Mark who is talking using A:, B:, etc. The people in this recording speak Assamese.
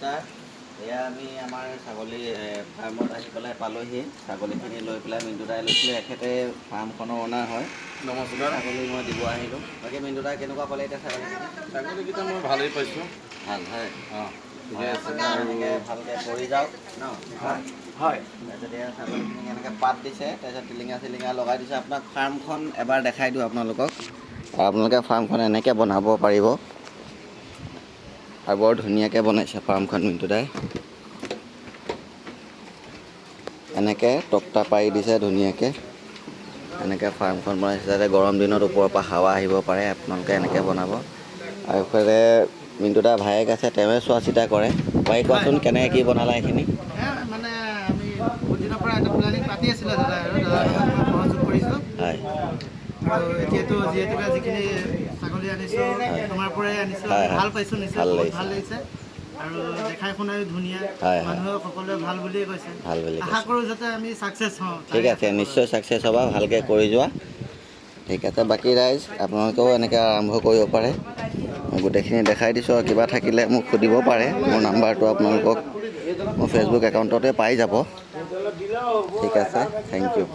A: নমস্কাৰ। এয়া আমি আমাৰ ছাগলী ফাৰ্মত আহি পেলাই পালোহি। ছাগলীখিনি লৈ পেলাই মিণ্টু দাই লৈছিলে। এখেতে ফাৰ্মখনৰ অ'নাৰ হয়।
B: নমস্কাৰ।
A: ছাগলী মই দিব আহিলোঁ। বাকী মিণ্টু দাই কেনেকুৱা পালে এতিয়া ছাগলীখিনি?
B: ছাগলীকেইটা মই ভালেই পাইছোঁ।
A: ভাল হয়।
B: অঁ, ঠিকে আছে।
A: এনেকৈ ভালকৈ কৰি যাওক ন।
B: হয়।
A: তাৰপিছত এয়া ছাগলীখিনিক এনেকৈ পাত দিছে, তাৰপিছত টিলিঙা চিলিঙা লগাই দিছে। আপোনাক ফাৰ্মখন এবাৰ দেখাই দিওঁ আপোনালোকক। আপোনালোকে ফাৰ্মখন এনেকৈ বনাব পাৰিব। আৰু বৰ ধুনীয়াকৈ বনাইছে ফাৰ্মখন মিণ্টু দাই। এনেকৈ টক্টা পাৰি দিছে ধুনীয়াকৈ। এনেকৈ ফাৰ্মখন বনাইছে যাতে গৰম দিনত ওপৰৰ পৰা হাৱা আহিব পাৰে। আপোনালোকে এনেকৈ বনাব। আৰু এইফালে মিণ্টু দাৰ ভায়েক আছে, তেওঁৱে চোৱা চিতা কৰে। ভাই কোৱাচোন কেনেকৈ কি বনালা এইখিনি?
C: মানে আমি বহুত দিনৰ পৰা এটা প্লেনিং পাতি আছিলোঁ দাদা আৰু দাদাৰ লগত মই সহযোগ কৰিছোঁ।
A: হয়
C: আৰু এতিয়াতো যিহেতুকে যিখিনি ছাগলী আনিছোঁ তোমাৰ পৰাই আনিছোঁ,
A: হয়,
C: আমি
A: হয়।
C: ভাল পাইছোঁ নিশ্চয়,
A: ভাল
C: বহুত
A: লাগিছে।
C: ভাল লাগিছে। আৰু দেখাই শুনায়ো ধুনীয়া,
A: হয়, হয়।
C: মানুহেও সকলোৱে ভাল বুলিয়ে কৈছে।
A: ভাল বুলি
C: আশা
A: কৈছে।
C: কৰোঁ যাতে আমি ছাকচেছ হওঁ।
A: ঠিক আছে, নিশ্চয় ছাকচেছ হ'বা, ভালকৈ কৰি যোৱা। ঠিক আছে, বাকী ৰাইজ আপোনালোকেও এনেকৈ আৰম্ভ কৰিব পাৰে। মই গোটেইখিনি দেখাই দিছোঁ আৰু কিবা থাকিলে মোক সুধিব পাৰে। মোৰ নাম্বাৰটো আপোনালোকক মোৰ ফেচবুক একাউণ্টতে পাই যাব। ঠিক আছে, থেংক ইউ।